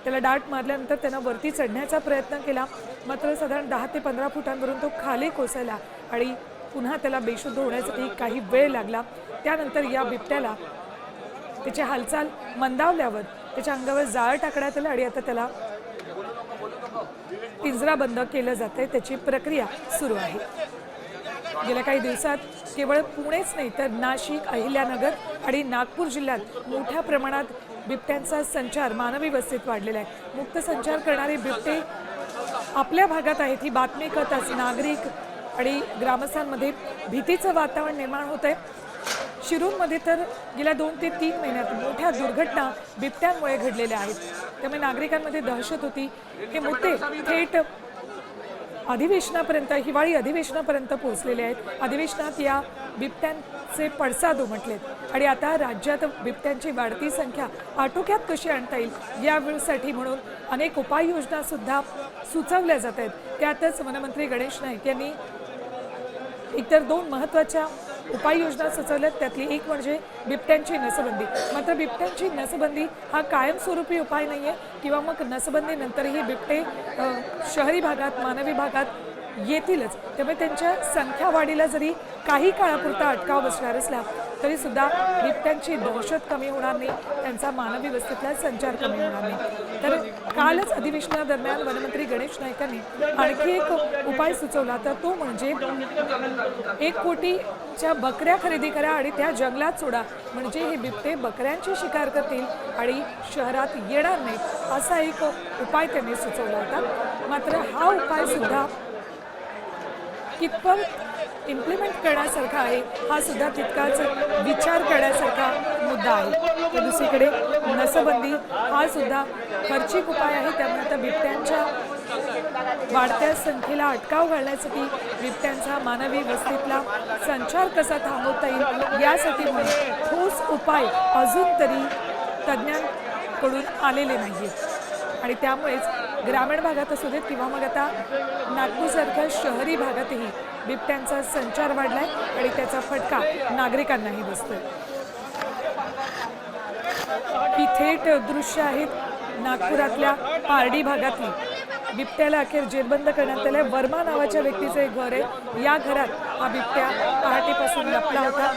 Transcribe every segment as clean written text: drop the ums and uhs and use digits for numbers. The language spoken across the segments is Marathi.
त्याला डाट मारल्यानंतर त्यानं वरती चढण्याचा प्रयत्न केला, मात्र साधारण 10 ते 15 फुटांवरून तो खाली कोसळला आणि पुन्हा त्याला बेशुद्ध होण्यासाठी काही वेळ लागला। त्यानंतर या बिबट्याला त्याची हालचाल मंदावल्यावर त्याच्या अंगावर जाळ टाकण्यात आलं आणि आता त्याला पिंजराबंद केलं जातंय, त्याची प्रक्रिया सुरू आहे। गेल्या काही दिवसात केवळ पुणेच नाही तर नाशिक, अहिल्यानगर आणि नागपूर जिल्ह्यात मोठ्या प्रमाणात बिबट्यांचा संचार मानवी वस्तीत वाढलेला आहे। मुक्त संचार करणारे बिबटे आपल्या भागात आहेत ही बातमी कळताच नागरिक आणि ग्रामस्थांमध्ये भीतीचं वातावरण निर्माण होत आहे। शिरूरमध्ये तर गेल्या 2 ते 3 महिन्यात मोठ्या दुर्घटना बिबट्यांमुळे घडलेल्या आहेत, त्यामुळे नागरिकांमध्ये दहशत होती। हे मुद्दे थेट अधिवेशनापर्यंत, हिवाळी अधिवेशनापर्यंत पोहोचलेले आहेत। अधिवेशनात या बिबट्यांचे पडसाद उमटलेत आणि आता राज्यात बिबट्यांची वाढती संख्या आटोक्यात कशी आणता येईल यासाठी म्हणून अनेक उपाययोजना सुद्धा सुचवल्या जात आहेत। त्यातच वनमंत्री गणेश नाईक यांनी इतर 2 महत्त्वाच्या उपाययोजना सुचवल्यात, त्यातली एक म्हणजे बिबट्यांची नसबंदी। मात्र बिबट्यांची नसबंदी हा कायमस्वरूपी उपाय नाही आहे किंवा मग नसबंदीनंतरही बिबटे शहरी भागात, मानवी भागात येतीलच, त्यामुळे त्यांच्या संख्या वाढीला जरी काही काळापुरता अटकाव बसणार असला तरी सुद्धा बिबट्यांची दहशत कमी होणार नाही, त्यांचा मानवी वस्तीतला संचार कमी होणार नाही। तर कालच अधिवेशनादरम्यान वनमंत्री गणेश नाईकांनी आणखी एक उपाय सुचवला, तर तो म्हणजे 1 कोटीच्या बकऱ्या खरेदी करा आणि त्या जंगलात सोडा, म्हणजे हे बिबटे बकऱ्यांची शिकार करतील आणि शहरात येणार नाहीत, असा एक उपाय त्यांनी सुचवला होता। मात्र हा उपाय सुद्धा कितपत इम्प्लिमेंट करण्यासारखा आहे हा सुद्धा तितकाच विचार करण्यासारखा मुद्दा आहे। तर दुसरीकडे नसबंदी हा सुद्धा खर्चिक उपाय आहे, त्यामुळे आता बिबट्यांच्या वाढत्या संख्येला अटकाव घालण्यासाठी बिबट्यांचा मानवी वस्तीतला संचार कसा थांबवता येईल यासाठी म्हणून ठोस उपाय अजून तरी तज्ज्ञांकडून आलेले नाहीत आणि त्यामुळेच ग्रामीण भागात असू देत किंवा मग आता नागपूरसारख्या शहरी भागातही बिबट्यांचा संचार वाढलाय आणि त्याचा फटका नागरिकांनाही बसतोय। ही थेट दृश्य आहेत नागपुरातल्या पारडी भागातली। बिबट्याला अखेर जेरबंद करण्यात आलंय। वर्मा नावाच्या व्यक्तीचं एक घर आहे, या घरात हा बिबट्या पहाटेपासून लपला होता।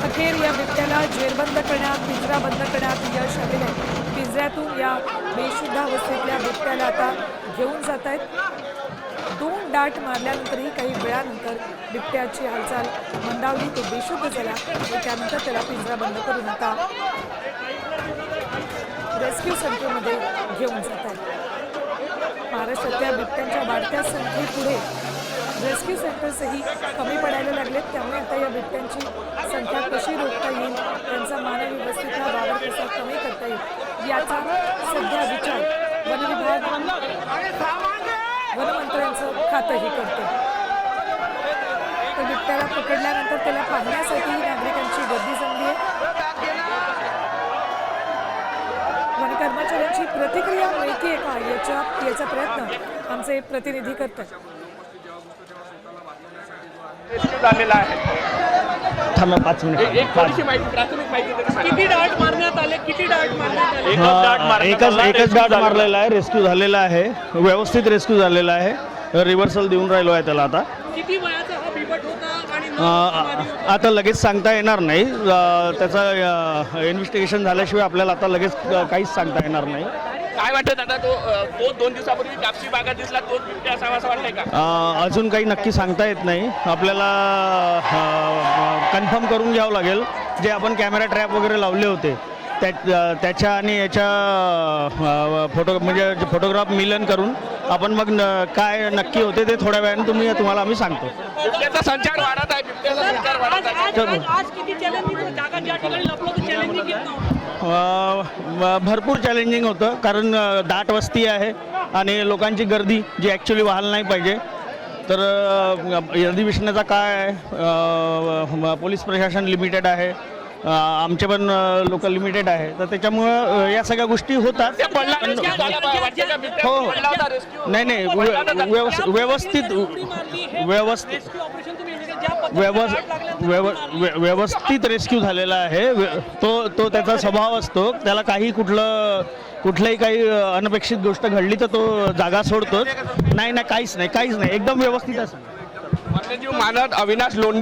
अखेर या बिबट्याला जेरबंद करण्यात, पिंजरा बंद करण्यात यश आलेलं आहे। पिंजऱ्यातून या बेशुद्ध अवस्थेतल्या बिबट्याला आता घेऊन जात आहेत। 2 डाट मारल्यानंतरही काही वेळानंतर बिबट्याची हालचाल मंदावली, तो बेशुद्ध झाला आणि त्यानंतर त्याला पिंजरा बंद करून आता रेस्क्यू सेंटरमध्ये घेऊन जात आहेत। महाराष्ट्रातल्या बिबट्यांच्या वाढत्या संख्येपुढे रेस्क्यू सेंटर्सही कमी पडायला लागलेत, त्यामुळे आता या बिबट्यांची संख्या कशी रोखता येईल, त्यांचा मानवी वस्तीतला वावर कसा कमी करता येईल याचा सध्या विचार वन विभाग वनमंत्र्यांचं खातंही करते। तर बिबट्याला पकडल्यानंतर त्याला पाहण्यासाठी नागरिकांची गर्दी जमली आहे। वन कर्मचाऱ्यांची प्रतिक्रिया मिळते का याचा प्रयत्न आमचे प्रतिनिधी करतात। थांबा 5 मिनिट। एक थोडीशी माहिती, प्राथमिक माहिती, किती डाट मारण्यात आले, किती डाट मारण्यात आले? एकच डाट मारलेला आहे, रेस्क्यू झालेला आहे, व्यवस्थित रेस्क्यू झालेला आहे, रिव्हर्सल देऊन राहिलो आहे त्याला। आता किती वयाचा हा बिबट होता आणि आता लगेच सांगता येणार नाही, त्याचा इन्व्हेस्टिगेशन झाल्याशिवाय आपल्याला आता लगेच काहीच सांगता येणार नाही। काय वाटतं दादा, तो 2 दिवसापूर्वी कापसी भागात दिसला, तोच बिबट्या असावा असं वाटतंय का? अजून काही नक्की सांगता येत नाही, आपल्याला कन्फर्म करून घ्यावं लागेल। जे आपण कॅमेरा ट्रॅप वगैरे लावले होते त्याच्या आणि याच्या म्हणजे फोटोग्राफ मिलन करून आपण मग काय नक्की होते ते थोड्या वेळाने तुम्हाला आम्ही सांगतो। बिबट्याचा संचार वाढत आहे, बिबट्याचा संचार वाढत आहे। आज किती चॅलेंजिंग जागा ज्या ठिकाणी लपलो तर चॅलेंजिंग येत नव्हतं? भरपूर चॅलेंजिंग होतं, कारण दाट वस्ती आहे आणि लोकांची गर्दी जी ॲक्च्युली व्हायला नाही पाहिजे। तर अधिवेशनाचा काय आहे, पोलीस प्रशासन लिमिटेड आहे, आमचे पण लोक लिमिटेड आहे, तर त्याच्यामुळं या सगळ्या गोष्टी होतात. ते पडला rescue झाला बा, वाटतं का बिबट्या हो. पडला होता rescue? नाही नाही व्यवस्थित व्यवस्थित रेस्क्यू झालेला आहे. तो त्याचा स्वभाव असतो, त्याला काही कुठलंही काही अनपेक्षित गोष्ट घडली तर तो जागा सोडतोच. नाही काहीच नाही एकदम व्यवस्थित असतो. वन्यजीव मानद अविनाश लोंढे